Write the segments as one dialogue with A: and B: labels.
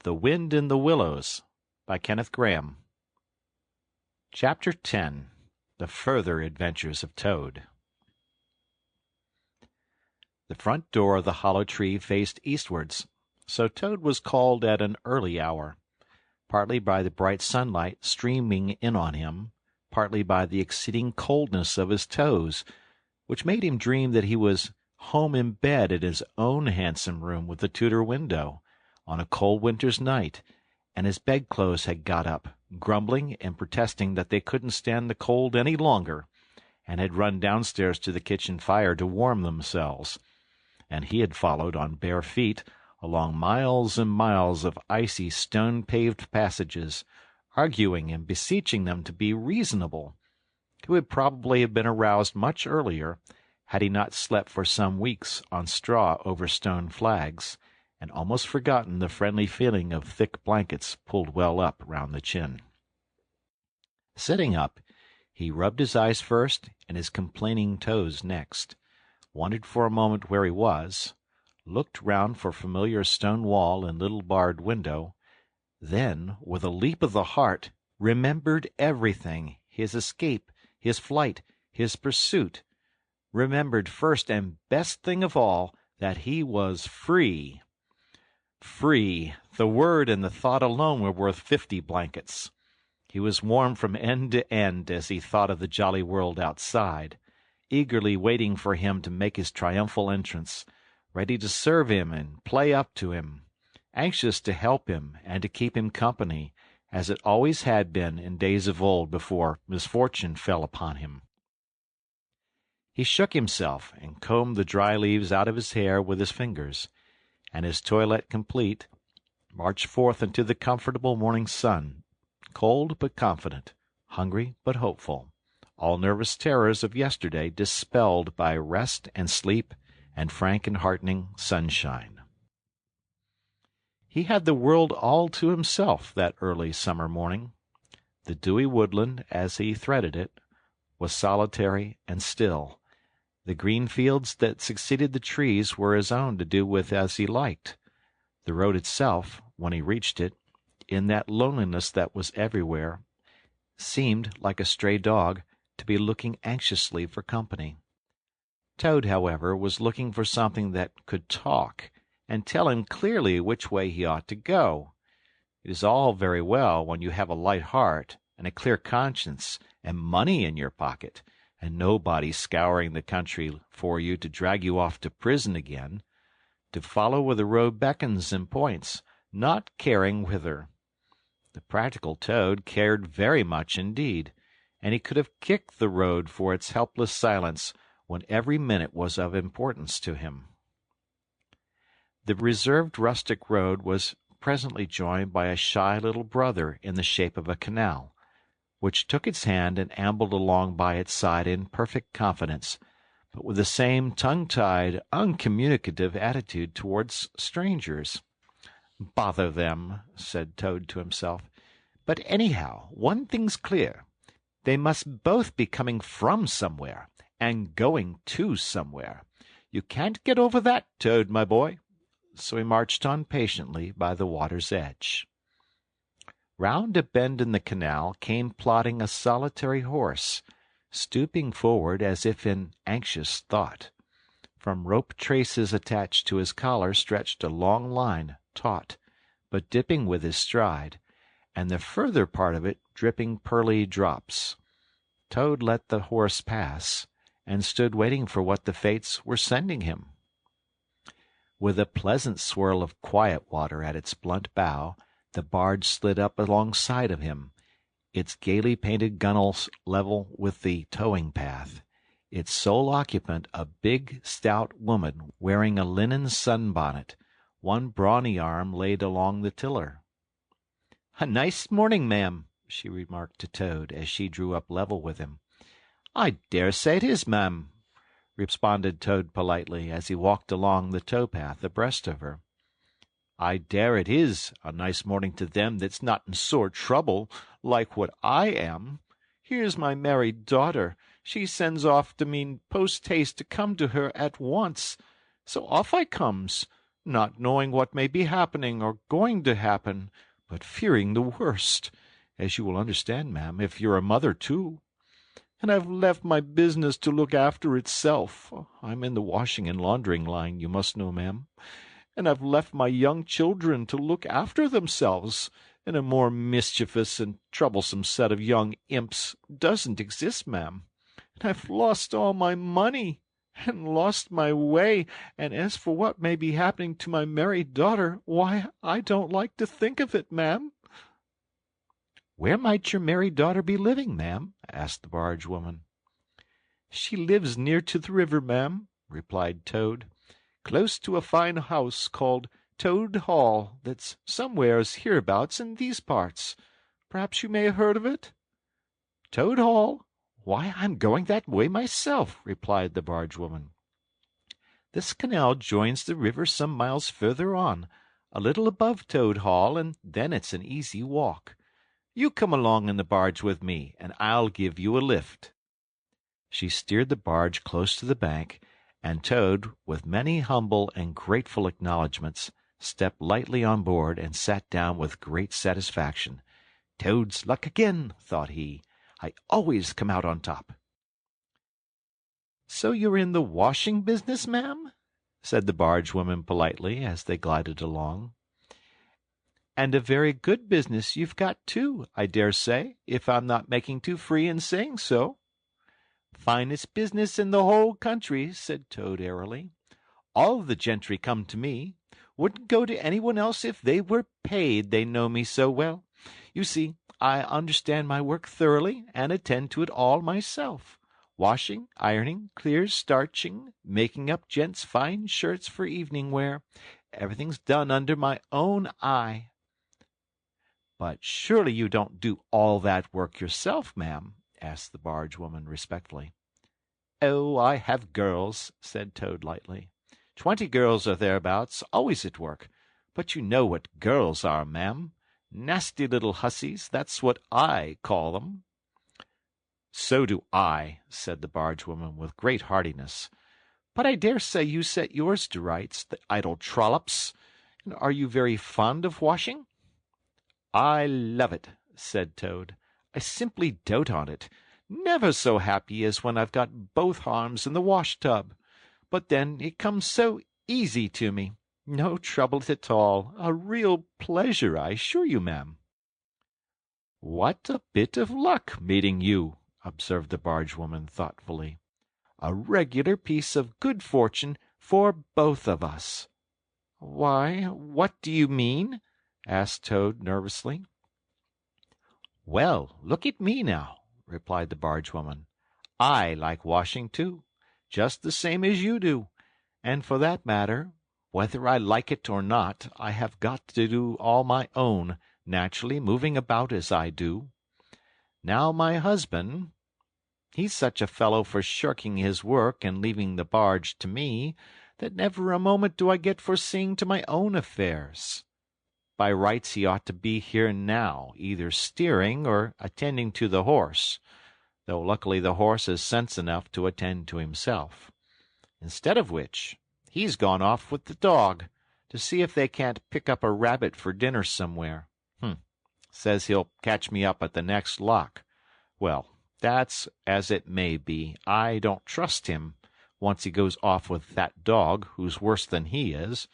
A: The Wind in the Willows by Kenneth Grahame. Chapter 10. The Further Adventures of Toad. The front door of the hollow tree faced eastwards, so Toad was called at an early hour, partly by the bright sunlight streaming in on him, partly by the exceeding coldness of his toes, which made him dream that he was home in bed at his own handsome room with the Tudor window, on a cold winter's night, and his bedclothes had got up, grumbling and protesting that they couldn't stand the cold any longer, and had run downstairs to the kitchen fire to warm themselves, and he had followed on bare feet along miles and miles of icy stone-paved passages, arguing and beseeching them to be reasonable, who would probably have been aroused much earlier had he not slept for some weeks on straw over stone flags, and almost forgotten the friendly feeling of thick blankets pulled well up round the chin. Sitting up, he rubbed his eyes first and his complaining toes next, wondered for a moment where he was, looked round for familiar stone wall and little barred window, then, with a leap of the heart, remembered everything, his escape, his flight, his pursuit, remembered first and best thing of all, that he was free. Free! The word and the thought alone were worth 50 blankets. He was warm from end to end as he thought of the jolly world outside, eagerly waiting for him to make his triumphal entrance, ready to serve him and play up to him, anxious to help him and to keep him company, as it always had been in days of old before misfortune fell upon him. He shook himself and combed the dry leaves out of his hair with his fingers, and his toilette complete, marched forth into the comfortable morning sun, cold but confident, hungry but hopeful, all nervous terrors of yesterday dispelled by rest and sleep and frank and heartening sunshine. He had the world all to himself that early summer morning. The dewy woodland, as he threaded it, was solitary and still. The green fields that succeeded the trees were his own to do with as he liked. The road itself, when he reached it, in that loneliness that was everywhere, seemed, like a stray dog, to be looking anxiously for company. Toad, however, was looking for something that could talk, and tell him clearly which way he ought to go. It is all very well when you have a light heart and a clear conscience and money in your pocket, and nobody scouring the country for you to drag you off to prison again, to follow where the road beckons and points, not caring whither. The practical Toad cared very much indeed, and he could have kicked the road for its helpless silence when every minute was of importance to him. The reserved rustic road was presently joined by a shy little brother in the shape of a canal, which took its hand and ambled along by its side in perfect confidence, but with the same tongue-tied, uncommunicative attitude towards strangers. "Bother them," said Toad to himself. "But anyhow, one thing's clear. They must both be coming from somewhere, and going to somewhere. You can't get over that, Toad, my boy." So he marched on patiently by the water's edge. Round a bend in the canal came plodding a solitary horse, stooping forward as if in anxious thought. From rope traces attached to his collar stretched a long line, taut, but dipping with his stride, and the further part of it dripping pearly drops. Toad let the horse pass, and stood waiting for what the fates were sending him. With a pleasant swirl of quiet water at its blunt bow, the barge slid up alongside of him, its gaily painted gunwales level with the towing path, its sole occupant a big, stout woman wearing a linen sunbonnet, one brawny arm laid along the tiller. "A nice morning, ma'am," she remarked to Toad as she drew up level with him. "I dare say it is, ma'am," responded Toad politely as he walked along the tow-path abreast of her. "I dare it is a nice morning to them that's not in sore trouble, like what I am. Here's my married daughter. She sends off to me post-haste to come to her at once. So off I comes. not knowing what may be happening or going to happen, but fearing the worst, as you will understand, ma'am, if you're a mother too. And I've left my business to look after itself. I'm in the washing and laundering line, you must know, ma'am. And I've left my young children to look after themselves, and a more mischievous and troublesome set of young imps doesn't exist, ma'am. And I've lost all my money, and lost my way, and as for what may be happening to my married daughter, why, I don't like to think of it, ma'am." "Where might your married daughter be living, ma'am?" asked the barge woman. "She lives near to the river, ma'am," replied Toad, "close to a fine house called Toad Hall that's somewheres hereabouts in these parts. Perhaps you may have heard of it?" "Toad Hall? Why, I'm going that way myself," replied the barge woman. "This canal joins the river some miles further on, a little above Toad Hall, and then it's an easy walk. You come along in the barge with me, and I'll give you a lift." She steered the barge close to the bank, and Toad, with many humble and grateful acknowledgments, stepped lightly on board and sat down with great satisfaction. "Toad's luck again," thought he. "I always come out on top." "So you're in the washing business, ma'am?" said the barge woman politely, as they glided along. "And a very good business you've got, too, I dare say, if I'm not making too free in saying so." "Finest business in the whole country," said Toad airily. "All the gentry come to me. Wouldn't go to anyone else if they were paid, they know me so well. You see, I understand my work thoroughly, and attend to it all myself. Washing, ironing, clear starching, making up gents' fine shirts for evening wear. Everything's done under my own eye." "But surely you don't do all that work yourself, ma'am?" asked the barge woman respectfully. "Oh, I have girls," said Toad lightly. 20 girls or thereabouts, always at work. But you know what girls are, ma'am. Nasty little hussies, that's what I call them." "So do I," said the barge woman with great heartiness. "But I dare say you set yours to rights, the idle trollops. And are you very fond of washing?" "I love it," said Toad. "I simply dote on it. Never so happy as when I've got both arms in the wash-tub. But then it comes so easy to me. No trouble at all. A real pleasure, I assure you, ma'am." "What a bit of luck meeting you," observed the barge woman thoughtfully. "A regular piece of good fortune for both of us." "Why, what do you mean?" asked Toad nervously. "Well, look at me now," replied the barge woman. "I like washing too, just the same as you do, and for that matter, whether I like it or not, I have got to do all my own, naturally moving about as I do. Now my husband, he's such a fellow for shirking his work and leaving the barge to me, that never a moment do I get for seeing to my own affairs. By rights he ought to be here now, either steering or attending to the horse, though luckily the horse has sense enough to attend to himself. Instead of which, he's gone off with the dog, to see if they can't pick up a rabbit for dinner somewhere. Says he'll catch me up at the next lock. Well, that's as it may be. I don't trust him, once he goes off with that dog, who's worse than he is.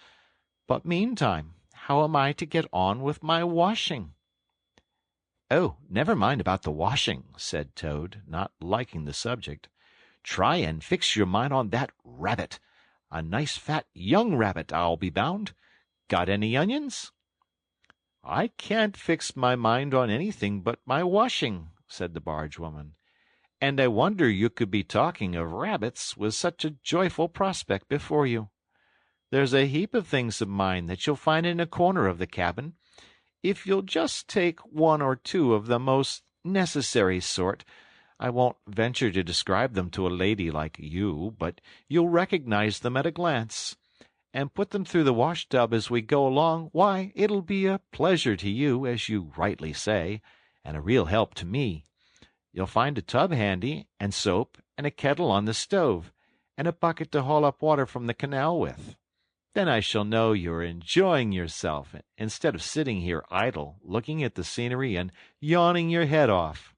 A: But meantime, how am I to get on with my washing?" "Oh, never mind about the washing," said Toad, not liking the subject. "Try and fix your mind on that rabbit. A nice fat young rabbit, I'll be bound. Got any onions?" "I can't fix my mind on anything but my washing," said the barge woman. "And I wonder you could be talking of rabbits with such a joyful prospect before you. There's a heap of things of mine that you'll find in a corner of the cabin. If you'll just take one or two of the most necessary sort, I won't venture to describe them to a lady like you, but you'll recognize them at a glance, and put them through the wash-tub as we go along, why, it'll be a pleasure to you, as you rightly say, and a real help to me. You'll find a tub handy, and soap, and a kettle on the stove, and a bucket to haul up water from the canal with. Then I shall know you're enjoying yourself, instead of sitting here idle, looking at the scenery and yawning your head off."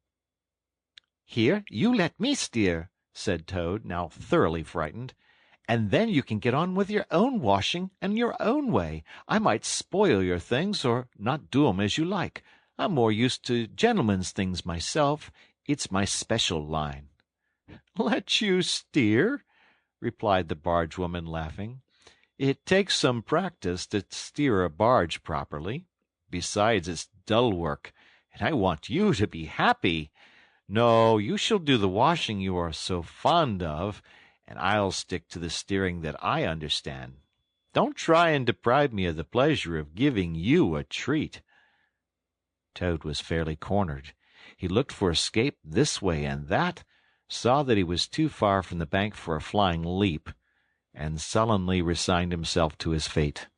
A: "Here, you let me steer," said Toad, now thoroughly frightened, "and then you can get on with your own washing and your own way. I might spoil your things, or not do 'em as you like. I'm more used to gentlemen's things myself. It's my special line." "Let you steer?" replied the barge-woman, laughing. "It takes some practice to steer a barge properly. Besides, it's dull work, and I want you to be happy. No, you shall do the washing you are so fond of, and I'll stick to the steering that I understand. Don't try and deprive me of the pleasure of giving you a treat." Toad was fairly cornered. He looked for escape this way and that, saw that he was too far from the bank for a flying leap, and sullenly resigned himself to his fate.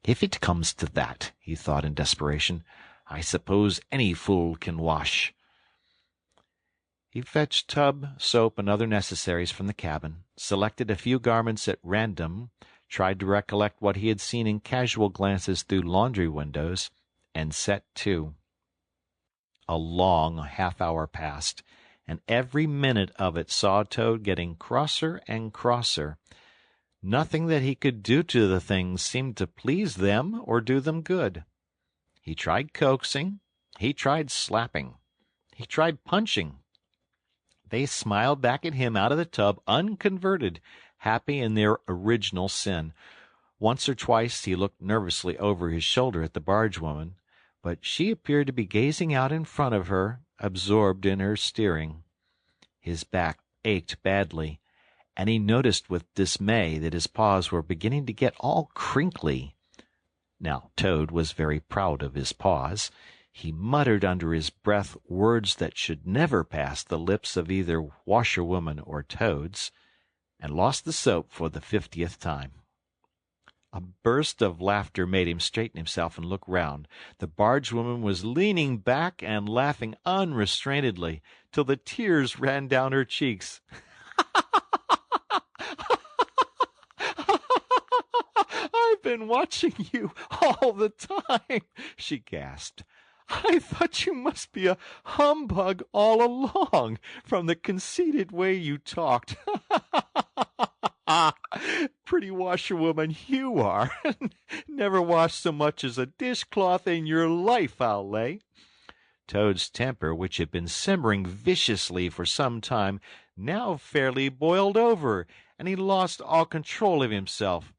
A: "If it comes to that," he thought in desperation, "I suppose any fool can wash." He fetched tub, soap, and other necessaries from the cabin, selected a few garments at random, tried to recollect what he had seen in casual glances through laundry windows, and set to. A long half-hour passed, and every minute of it saw Toad getting crosser and crosser. Nothing that he could do to the things seemed to please them or do them good. He tried coaxing, he tried slapping, he tried punching. They smiled back at him out of the tub unconverted, happy in their original sin. Once or twice he looked nervously over his shoulder at the barge-woman, but she appeared to be gazing out in front of her, absorbed in her steering. His back ached badly, and he noticed with dismay that his paws were beginning to get all crinkly. Now Toad was very proud of his paws. He muttered under his breath words that should never pass the lips of either washerwoman or Toads, and lost the soap for the 50th time. A burst of laughter made him straighten himself and look round. The barge-woman was leaning back and laughing unrestrainedly, till the tears ran down her cheeks. "I've been watching you all the time," she gasped. "I thought you must be a humbug all along, from the conceited way you talked. Pretty washerwoman you are. Never washed so much as a dishcloth in your life, I'll lay." Toad's temper, which had been simmering viciously for some time, now fairly boiled over, and he lost all control of himself.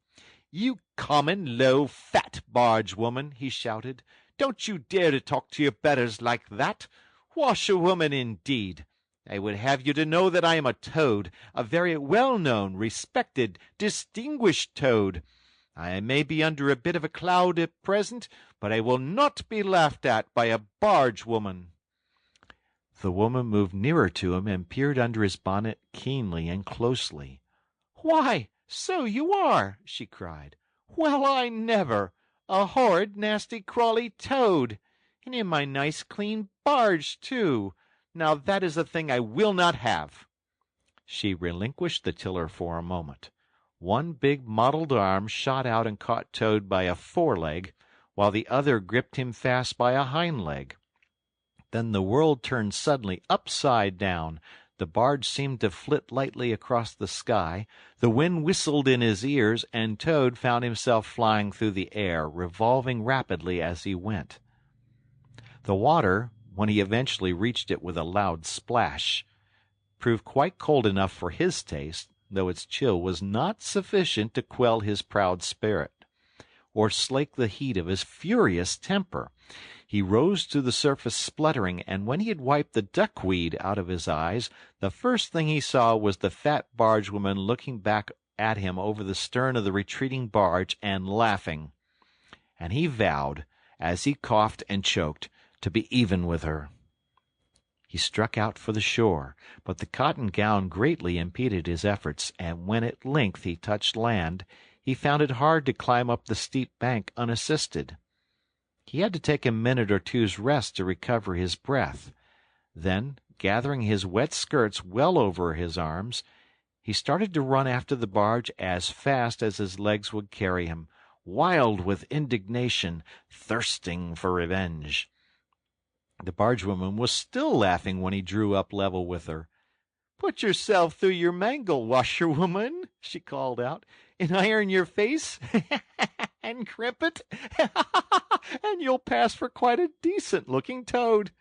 A: "You common, low, fat barge-woman!" he shouted. "Don't you dare to talk to your betters like that! Washerwoman, indeed! I would have you to know that I am a Toad, a very well-known, respected, distinguished Toad. I may be under a bit of a cloud at present, but I will not be laughed at by a barge-woman." The woman moved nearer to him and peered under his bonnet keenly and closely. "Why, so you are!" she cried. "Well, I never! A horrid, nasty, crawly Toad! And in my nice, clean barge, too! Now that is a thing I will not have." She relinquished the tiller for a moment. One big mottled arm shot out and caught Toad by a foreleg, while the other gripped him fast by a hind leg. Then the world turned suddenly upside down. The barge seemed to flit lightly across the sky, the wind whistled in his ears, and Toad found himself flying through the air, revolving rapidly as he went. The water, when he eventually reached it with a loud splash, proved quite cold enough for his taste, though its chill was not sufficient to quell his proud spirit, or slake the heat of his furious temper. He rose to the surface spluttering, and when he had wiped the duckweed out of his eyes, the first thing he saw was the fat barge-woman looking back at him over the stern of the retreating barge and laughing. And he vowed, as he coughed and choked, to be even with her. He struck out for the shore, but the cotton gown greatly impeded his efforts, and when at length he touched land, he found it hard to climb up the steep bank unassisted. He had to take a minute or two's rest to recover his breath. Then, gathering his wet skirts well over his arms, He started to run after the barge as fast as his legs would carry him, wild with indignation, thirsting for revenge. The bargewoman was still laughing when he drew up level with her. "Put yourself through your mangle, washerwoman," she called out, "and iron your face and crimp it, and you'll pass for quite a decent-looking toad."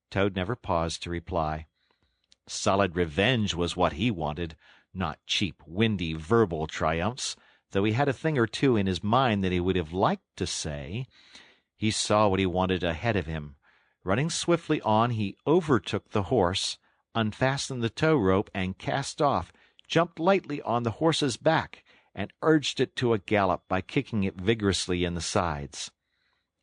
A: Toad never paused to reply. Solid revenge was what he wanted, not cheap, windy, verbal triumphs, though he had a thing or two in his mind that he would have liked to say. He saw what he wanted ahead of him. Running swiftly on, he overtook the horse, unfastened the tow rope, and cast off, jumped lightly on the horse's back, and urged it to a gallop by kicking it vigorously in the sides.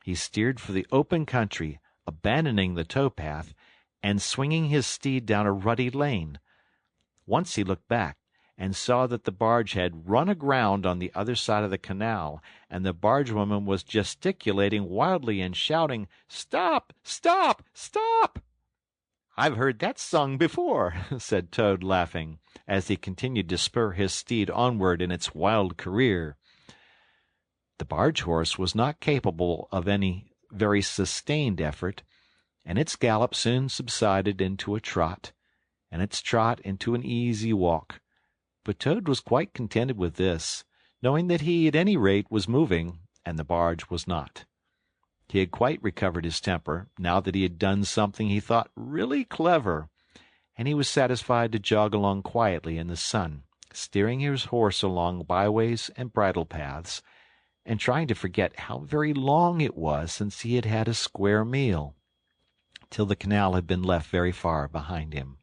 A: He steered for the open country, abandoning the tow-path, and swinging his steed down a rutty lane. Once he looked back, and saw that the barge had run aground on the other side of the canal, and the bargewoman was gesticulating wildly and shouting, "Stop! Stop! Stop!" "I've heard that sung before," said Toad, laughing, as he continued to spur his steed onward in its wild career. The barge horse was not capable of any very sustained effort, and its gallop soon subsided into a trot, and its trot into an easy walk. But Toad was quite contented with this, knowing that he at any rate was moving, and the barge was not. He had quite recovered his temper, now that he had done something he thought really clever, and he was satisfied to jog along quietly in the sun, steering his horse along byways and bridle paths, and trying to forget how very long it was since he had had a square meal, till the canal had been left very far behind him.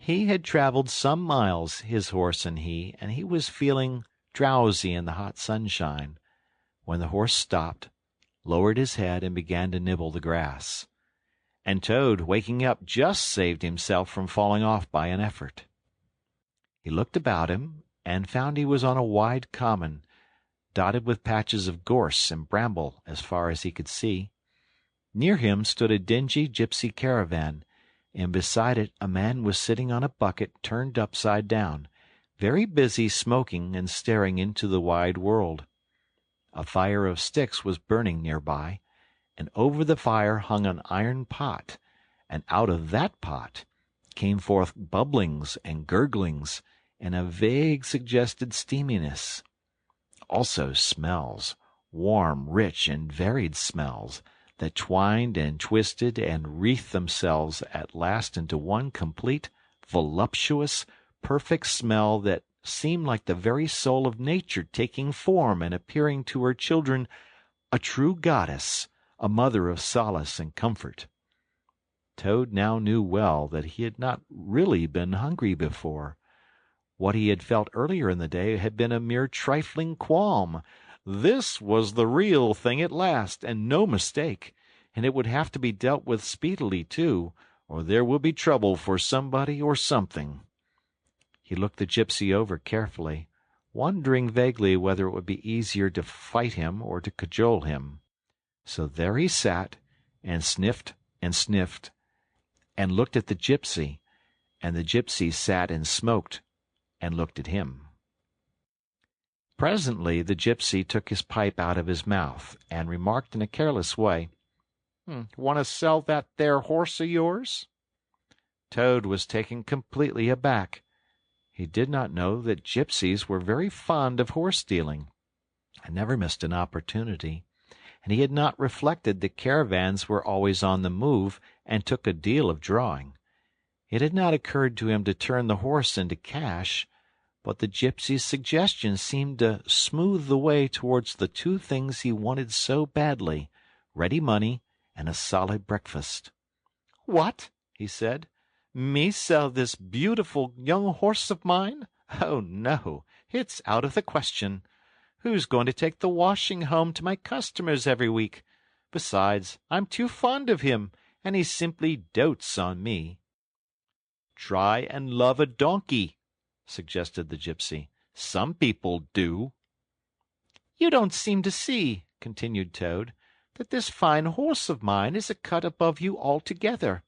A: He had traveled some miles, his horse and he was feeling drowsy in the hot sunshine, when the horse stopped, lowered his head, and began to nibble the grass. And Toad, waking up, just saved himself from falling off by an effort. He looked about him, and found he was on a wide common, dotted with patches of gorse and bramble as far as he could see. Near him stood a dingy gypsy caravan, and beside it a man was sitting on a bucket turned upside down, very busy smoking and staring into the wide world. A fire of sticks was burning near by, and over the fire hung an iron pot, and out of that pot came forth bubblings and gurglings, and a vague suggested steaminess. Also smells, warm, rich, and varied smells, that twined and twisted and wreathed themselves at last into one complete, voluptuous, perfect smell that seemed like the very soul of nature taking form and appearing to her children a true goddess, a mother of solace and comfort. Toad now knew well that he had not really been hungry before. What he had felt earlier in the day had been a mere trifling qualm. This was the real thing at last, and no mistake, and it would have to be dealt with speedily, too, or there will be trouble for somebody or something. He looked the gypsy over carefully, wondering vaguely whether it would be easier to fight him or to cajole him. So there he sat, and sniffed, and looked at the gypsy, and the gypsy sat and smoked, and looked at him. Presently the gypsy took his pipe out of his mouth, and remarked in a careless way, "Want to sell that there horse of yours?" Toad was taken completely aback. He did not know that gypsies were very fond of horse-dealing, and never missed an opportunity, and he had not reflected that caravans were always on the move and took a deal of drawing. It had not occurred to him to turn the horse into cash, but the gypsy's suggestion seemed to smooth the way towards the two things he wanted so badly, ready money and a solid breakfast. "What?" he said. "Me sell this beautiful young horse of mine? Oh, no, it's out of the question. Who's going to take the washing home to my customers every week? Besides, I'm too fond of him, and he simply dotes on me." "Try and love a donkey," suggested the gypsy. "Some people do." "You don't seem to see," continued Toad, "that this fine horse of mine is a cut above you altogether.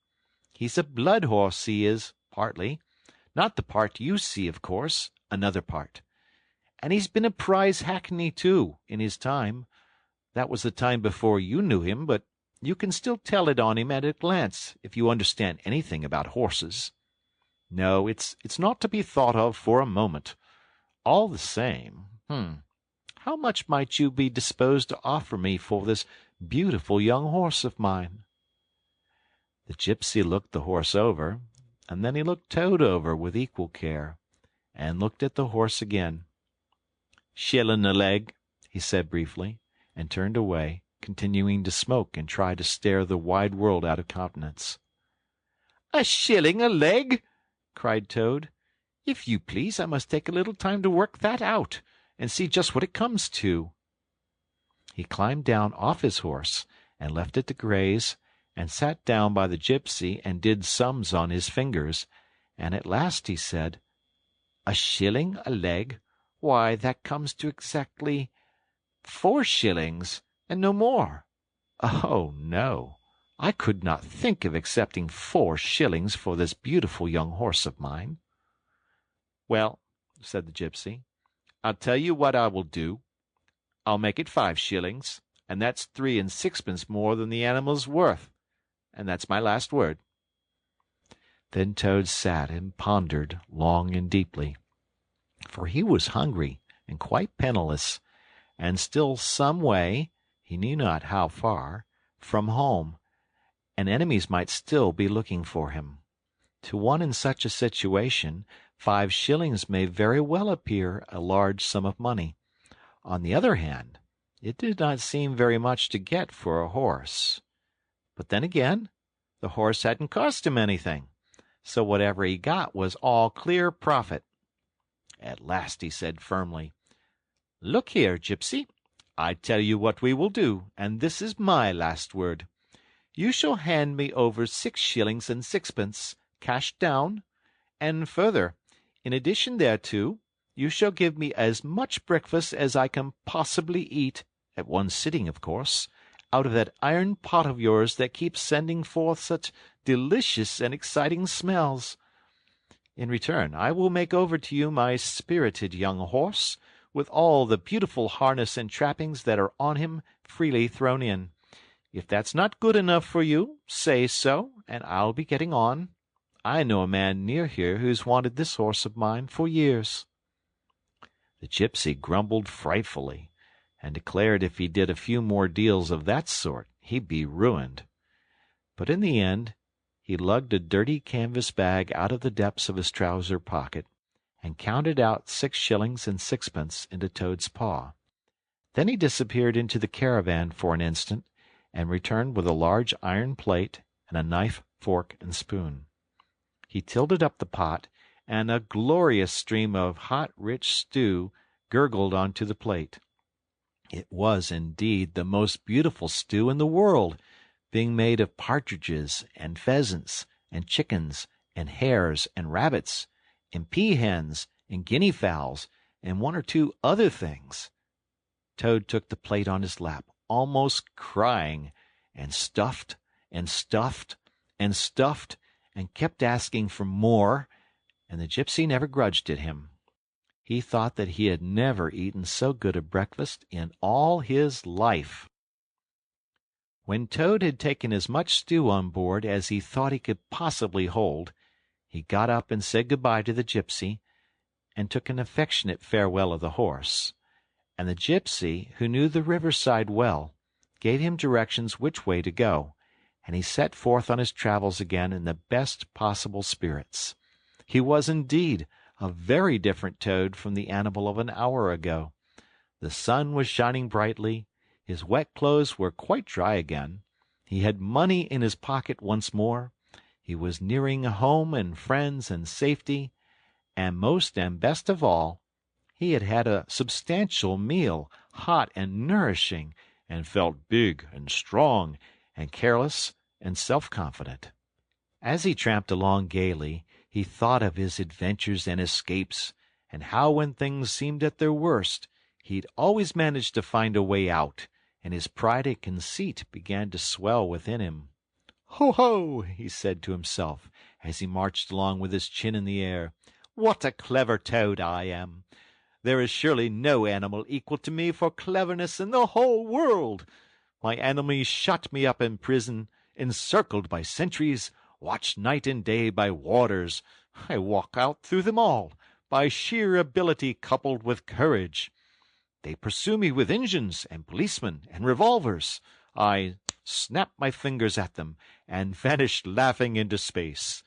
A: He's a blood horse, he is, partly. Not the part you see, of course, another part. And he's been a prize hackney, too, in his time. That was the time before you knew him, but you can still tell it on him at a glance, if you understand anything about horses. No, it's not to be thought of for a moment. All the same, how much might you be disposed to offer me for this beautiful young horse of mine?" The gypsy looked the horse over, and then he looked Toad over with equal care, and looked at the horse again. "Shillin' a leg," he said briefly, and turned away, continuing to smoke and try to stare the wide world out of countenance. "A shilling a leg!" cried Toad. "If you please, I must take a little time to work that out, and see just what it comes to." He climbed down off his horse, and left it to graze, and sat down by the gypsy and did sums on his fingers, and at last he said, "A shilling a leg? Why, that comes to exactly 4 shillings, and no more. Oh, no, I could not think of accepting 4 shillings for this beautiful young horse of mine." "Well," said the gypsy, "I'll tell you what I will do. I'll make it 5 shillings, and that's 3 and 6pence more than the animal's worth, and that's my last word." Then Toad sat and pondered long and deeply, for he was hungry and quite penniless, and still some way, he knew not how far, from home, and enemies might still be looking for him. To one in such a situation, 5 shillings may very well appear a large sum of money. On the other hand, it did not seem very much to get for a horse. But then again, the horse hadn't cost him anything, so whatever he got was all clear profit. At last he said firmly, "Look here, gypsy, I tell you what we will do, and this is my last word. You shall hand me over 6 shillings and 6pence, cash down, and further, in addition thereto, you shall give me as much breakfast as I can possibly eat, at one sitting, of course, out of that iron pot of yours that keeps sending forth such delicious and exciting smells. In return, I will make over to you my spirited young horse, with all the beautiful harness and trappings that are on him freely thrown in. If that's not good enough for you, say so, and I'll be getting on. I know a man near here who's wanted this horse of mine for years." The gypsy grumbled frightfully, and declared if he did a few more deals of that sort, he'd be ruined. But in the end, he lugged a dirty canvas bag out of the depths of his trouser pocket, and counted out 6 shillings and 6pence into Toad's paw. Then he disappeared into the caravan for an instant, and returned with a large iron plate and a knife, fork, and spoon. He tilted up the pot, and a glorious stream of hot, rich stew gurgled onto the plate. It was, indeed, the most beautiful stew in the world, being made of partridges and pheasants and chickens and hares and rabbits and peahens and guinea fowls and 1 or 2 other things. Toad took the plate on his lap, almost crying, and stuffed and stuffed and stuffed, and kept asking for more, and the gypsy never grudged it him. He thought that he had never eaten so good a breakfast in all his life. When Toad had taken as much stew on board as he thought he could possibly hold, he got up and said good-bye to the gypsy, and took an affectionate farewell of the horse. And the gypsy, who knew the riverside well, gave him directions which way to go, and he set forth on his travels again in the best possible spirits. He was indeed a very different Toad from the animal of an hour ago. The sun was shining brightly, his wet clothes were quite dry again, he had money in his pocket once more, he was nearing home and friends and safety, and most and best of all, he had had a substantial meal, hot and nourishing, and felt big and strong and careless and self-confident. As he tramped along gaily, he thought of his adventures and escapes, and how when things seemed at their worst, he'd always managed to find a way out, and his pride and conceit began to swell within him. "Ho, ho!" he said to himself, as he marched along with his chin in the air. "What a clever toad I am! There is surely no animal equal to me for cleverness in the whole world. My enemies shut me up in prison, encircled by sentries, watched night and day by warders. I walk out through them all, by sheer ability coupled with courage. They pursue me with engines and policemen and revolvers. I snap my fingers at them and vanish laughing into space.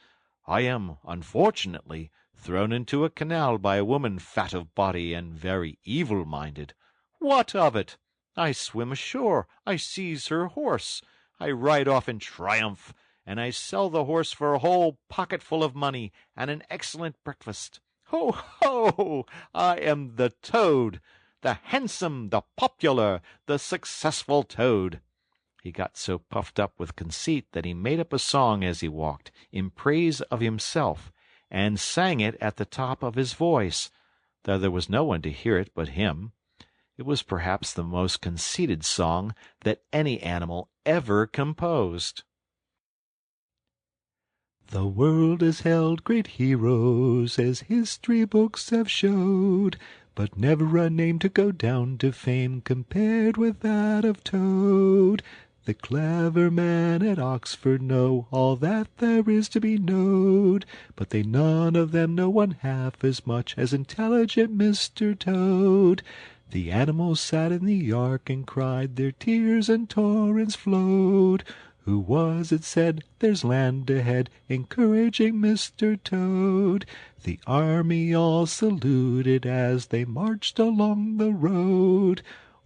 A: I am, unfortunately, thrown into a canal by a woman fat of body and very evil-minded. What of it? I swim ashore, I seize her horse, I ride off in triumph, and I sell the horse for a whole pocketful of money and an excellent breakfast. Ho, ho! I am the Toad, the handsome, the popular, the successful Toad. He got so puffed up with conceit that he made up a song as he walked, in praise of himself, and sang it at the top of his voice, though there was no one to hear it but him. It was perhaps the most conceited song that any animal ever composed. The world has held great heroes, as history books have showed, but never a name to go down to fame compared with that of Toad. The clever men at Oxford know all that there is to be knowed, but they none of them know one half as much as intelligent Mr. Toad. The animals sat in the ark and cried, their tears and torrents flowed. Who was it said, "There's land ahead," encouraging Mr. Toad? The army all saluted as they marched along the road.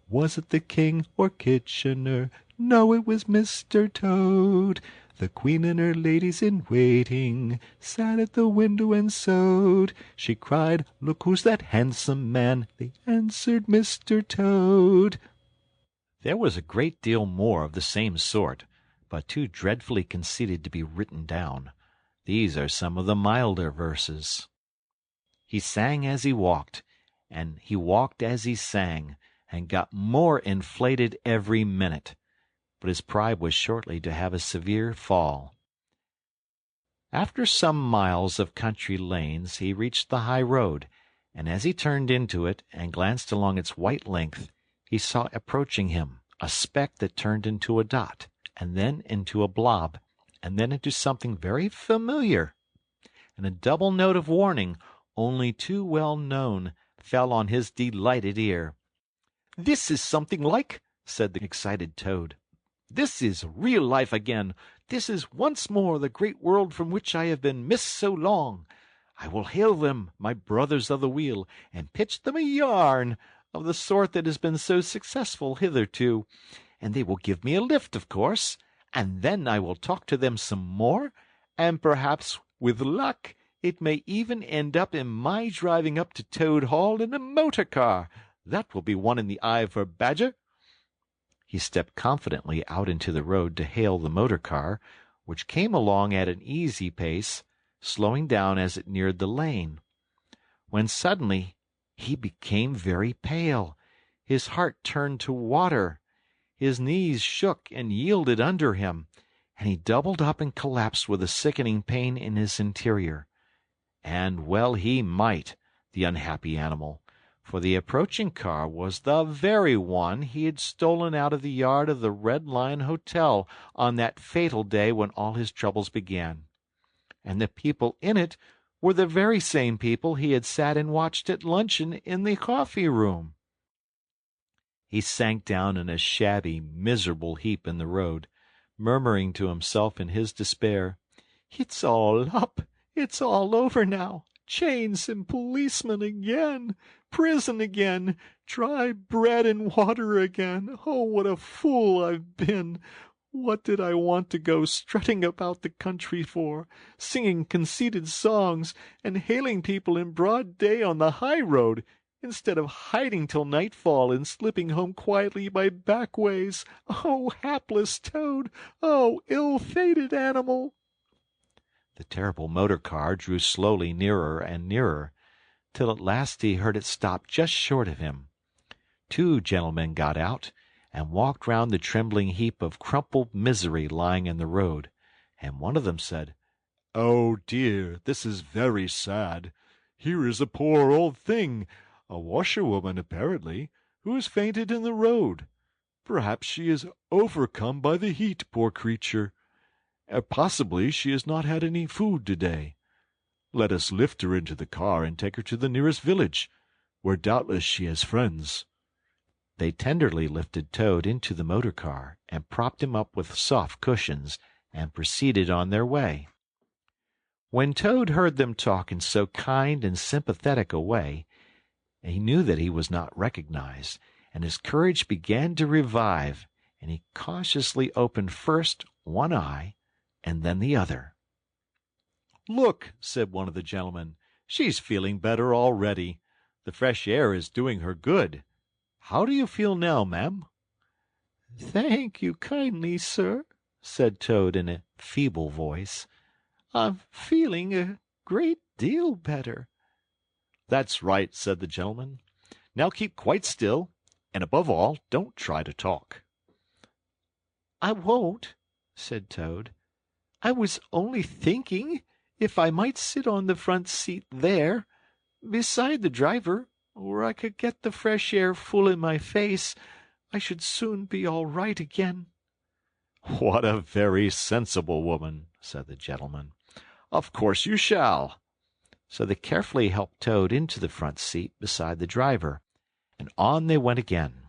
A: Was it the King or Kitchener? No, it was Mr. Toad. The Queen and her ladies in waiting sat at the window and sewed. She cried, "Look who's that handsome man?" They answered, "Mr. Toad." There was a great deal more of the same sort, but too dreadfully conceited to be written down. These are some of the milder verses. He sang as he walked, and he walked as he sang, and got more inflated every minute. But his pride was shortly to have a severe fall. After some miles of country lanes he reached the high road, and as he turned into it and glanced along its white length, he saw approaching him a speck that turned into a dot, and then into a blob, and then into something very familiar. And a double note of warning, only too well known, fell on his delighted ear. "This is something like," said the excited Toad. "This is real life again. This is once more the great world from which I have been missed so long. I will hail them, my brothers of the wheel, and pitch them a yarn of the sort that has been so successful hitherto, and they will give me a lift, of course, and then I will talk to them some more, and perhaps, with luck, it may even end up in my driving up to Toad Hall in a motor car. That will be one in the eye for Badger." He stepped confidently out into the road to hail the motor car, which came along at an easy pace, slowing down as it neared the lane, when suddenly he became very pale. His heart turned to water. His knees shook and yielded under him, and he doubled up and collapsed with a sickening pain in his interior. And well he might, the unhappy animal, for the approaching car was the very one he had stolen out of the yard of the Red Lion Hotel on that fatal day when all his troubles began. And the people in it were the very same people he had sat and watched at luncheon in the coffee-room. He sank down in a shabby, miserable heap in the road, murmuring to himself in his despair, "It's all up! It's all over now! Chains and policemen again! Prison again! Dry bread and water again! Oh, what a fool I've been! What did I want to go strutting about the country for, singing conceited songs, and hailing people in broad day on the high road, instead of hiding till nightfall and slipping home quietly by back ways? Oh, hapless Toad! Oh, ill-fated animal!" The terrible motor car drew slowly nearer and nearer, till at last he heard it stop just short of him. Two gentlemen got out and walked round the trembling heap of crumpled misery lying in the road. and one of them said,
B: "Oh dear, this is very sad. Here is a poor old thing, a washerwoman apparently, who has fainted in the road. Perhaps she is overcome by the heat, poor creature. Possibly she has not had any food today. Let us lift her into the car and take her to the nearest village, where doubtless she has friends."
A: They tenderly lifted Toad into the motor car and propped him up with soft cushions and proceeded on their way. When Toad heard them talk in so kind and sympathetic a way, he knew that he was not recognized, and his courage began to revive, and he cautiously opened first one eye and then the other. "Look," said one of the gentlemen, "she's feeling better already. The fresh air is doing her good. How do you feel now, ma'am?" "Thank you kindly, sir," said Toad in a feeble voice. "I'm feeling a great deal better." "That's right," said the gentleman. "Now keep quite still, and above all, don't try to talk." "I won't," said Toad. "I was only thinking if I might sit on the front seat there, beside the driver, where I could get the fresh air full in my face, I should soon be all right again."
B: "What a very sensible woman," said the gentleman. "Of course you shall."
A: So they carefully helped Toad into the front seat beside the driver, and on they went again.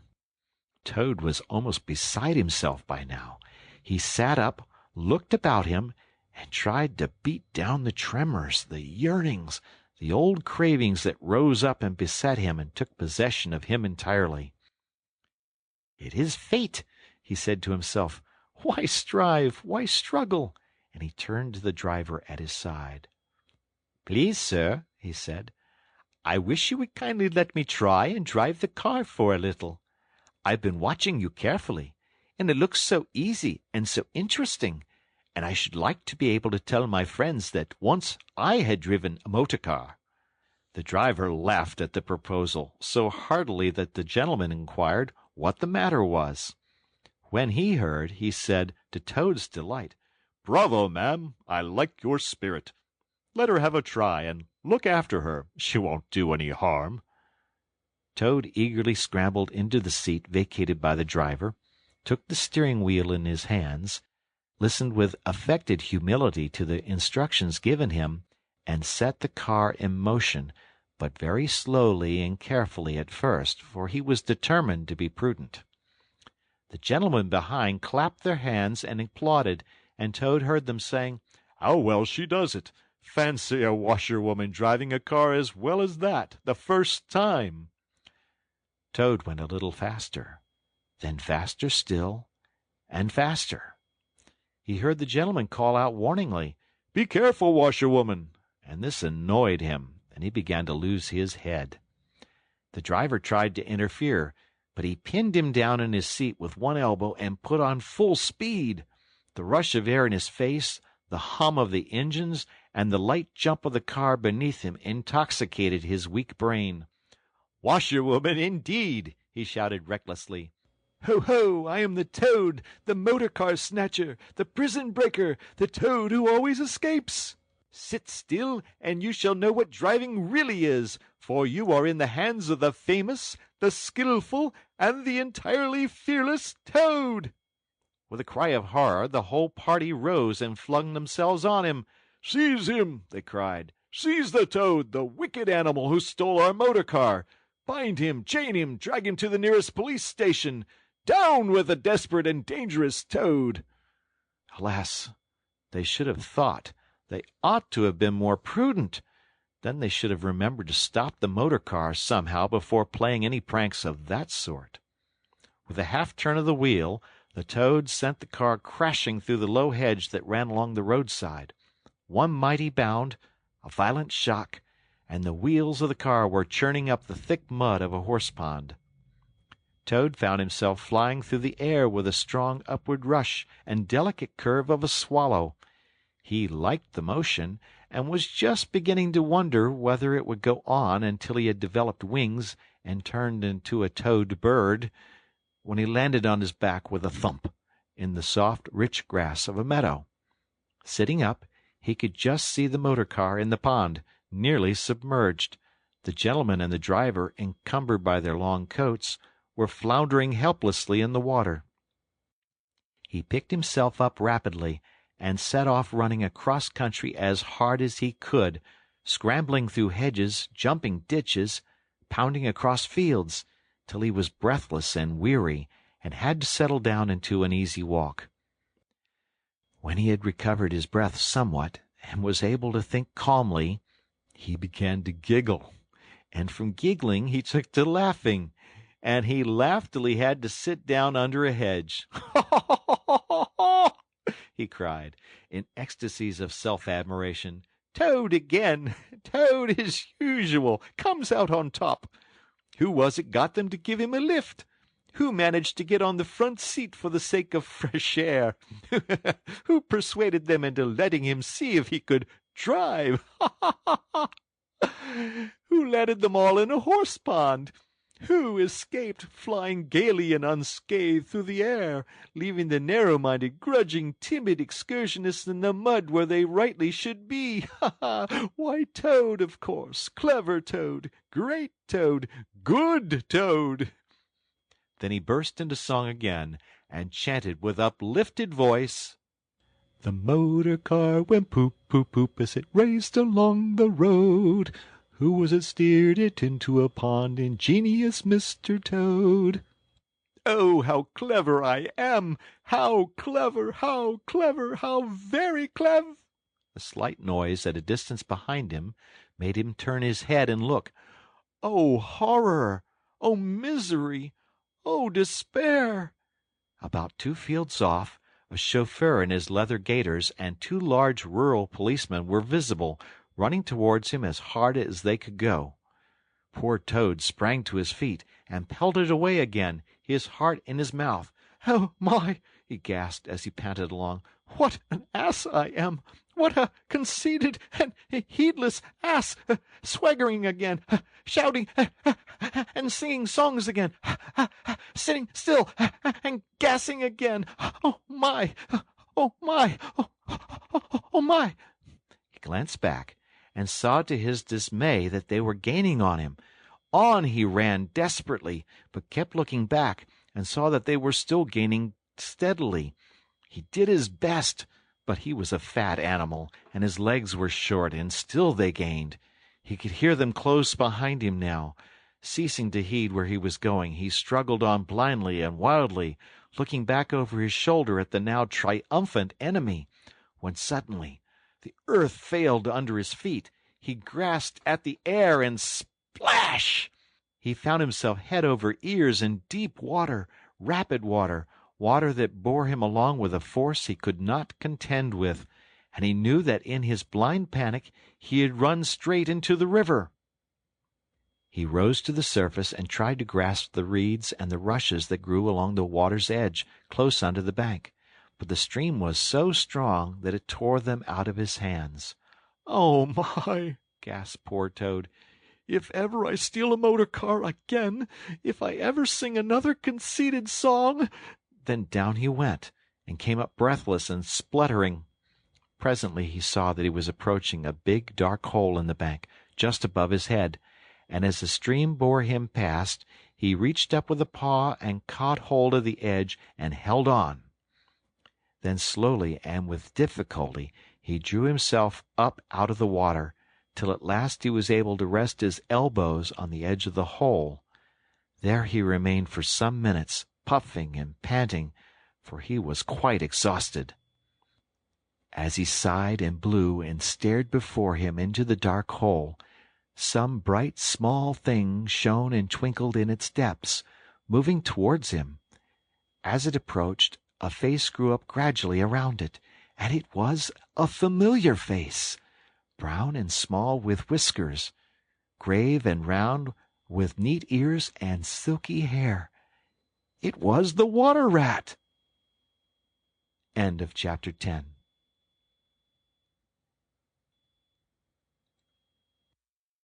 A: Toad was almost beside himself by now. He sat up, looked about him, and tried to beat down the tremors, the yearnings, the old cravings that rose up and beset him and took possession of him entirely. "It is fate," he said to himself. "Why strive? Why struggle?" And he turned to the driver at his side. "Please, sir," he said, "I wish you would kindly let me try and drive the car for a little. I've been watching you carefully, and it looks so easy and so interesting, and I should like to be able to tell my friends that once I had driven a motor car." The driver laughed at the proposal so heartily that the gentleman inquired what the matter was. When he heard, he said, to Toad's delight, "Bravo, ma'am! I like your spirit. Let her have a try, and look after her. She won't do any harm." Toad eagerly scrambled into the seat vacated by the driver, took the steering wheel in his hands, listened with affected humility to the instructions given him, and set the car in motion, but very slowly and carefully at first, for he was determined to be prudent. The gentlemen behind clapped their hands and applauded, and Toad heard them saying, "How well she does it! Fancy a washerwoman driving a car as well as that, the first time!" Toad went a little faster, then faster still, and faster. He heard the gentleman call out warningly, "Be careful, washerwoman!" and this annoyed him, and he began to lose his head. The driver tried to interfere, but he pinned him down in his seat with one elbow and put on full speed. The rush of air in his face, the hum of the engines, and the light jump of the car beneath him intoxicated his weak brain. "Washerwoman, indeed!" he shouted recklessly. "Ho, ho! I am the Toad, the motor-car snatcher, the prison-breaker, the Toad who always escapes. Sit still, and you shall know what driving really is, for you are in the hands of the famous, the skillful, and the entirely fearless Toad." With a cry of horror, the whole party rose and flung themselves on him. "Seize him!" they cried. "Seize the Toad, the wicked animal who stole our motor car! Bind him, chain him, drag him to the nearest police station! Down with the desperate and dangerous Toad!" Alas, they should have thought. They ought to have been more prudent. Then they should have remembered to stop the motor car somehow before playing any pranks of that sort. With a half-turn of the wheel, the Toad sent the car crashing through the low hedge that ran along the roadside. One mighty bound, a violent shock, and the wheels of the car were churning up the thick mud of a horse-pond. Toad found himself flying through the air with a strong upward rush and delicate curve of a swallow. He liked the motion, and was just beginning to wonder whether it would go on until he had developed wings and turned into a toad bird, when he landed on his back with a thump in the soft, rich grass of a meadow. Sitting up, he could just see the motor car in the pond, nearly submerged. The gentleman and the driver, encumbered by their long coats, were floundering helplessly in the water. He picked himself up rapidly and set off running across country as hard as he could, scrambling through hedges, jumping ditches, pounding across fields, till he was breathless and weary and had to settle down into an easy walk. When he had recovered his breath somewhat and was able to think calmly, he began to giggle, and from giggling he took to laughing, and he laughed till he had to sit down under a hedge. He cried, in ecstasies of self-admiration. Toad again! Toad, as usual, comes out on top. Who was it got them to give him a lift? Who managed to get on the front seat for the sake of fresh air? Who persuaded them into letting him see if he could drive? Who landed them all in a horse pond? Who escaped flying gaily and unscathed through the air, leaving the narrow-minded, grudging, timid excursionists in the mud where they rightly should be? Why, Toad, of course. Clever Toad. Great Toad. Good Toad. Then he burst into song again, and chanted with uplifted voice, The motor car went poop, poop, poop as it raced along the road. Who was it steered it into a pond? Ingenious Mr. Toad. Oh, how clever I am! How clever, how clever, how very clever! A slight noise at a distance behind him made him turn his head and look. Oh, horror! Oh, misery! Oh, despair! About 2 fields off, a chauffeur in his leather gaiters and 2 large rural policemen were visible, running towards him as hard as they could go. Poor Toad sprang to his feet and pelted away again, his heart in his mouth. "Oh, my!" he gasped as he panted along. "What an ass I am! What a conceited and heedless ass! Swaggering again, shouting and singing songs again, sitting still and gassing again. Oh, my! Oh, my! Oh, my!" He glanced back and saw to his dismay that they were gaining on him. On he ran desperately, but kept looking back and saw that they were still gaining steadily. He did his best, but he was a fat animal, and his legs were short, and still they gained. He could hear them close behind him now. Ceasing to heed where he was going, he struggled on blindly and wildly, looking back over his shoulder at the now triumphant enemy, when suddenly the earth failed under his feet. He grasped at the air, and splash! He found himself head over ears in deep water, rapid water, water that bore him along with a force he could not contend with, and he knew that in his blind panic he had run straight into the river. He rose to the surface and tried to grasp the reeds and the rushes that grew along the water's edge, close under the bank. But the stream was so strong that it tore them out of his hands. "Oh, my!" gasped poor Toad. "If ever I steal a motor car again, if I ever sing another conceited song—" Then down he went, and came up breathless and spluttering. Presently he saw that he was approaching a big dark hole in the bank, just above his head, and as the stream bore him past, he reached up with a paw and caught hold of the edge and held on. Then slowly and with difficulty he drew himself up out of the water, till at last he was able to rest his elbows on the edge of the hole. There he remained for some minutes, puffing and panting, for he was quite exhausted. As he sighed and blew and stared before him into the dark hole, some bright small thing shone and twinkled in its depths, moving towards him. As it approached, a face grew up gradually around it, and it was a familiar face, brown and small with whiskers, grave and round with neat ears and silky hair. It was the water rat. End of chapter 10.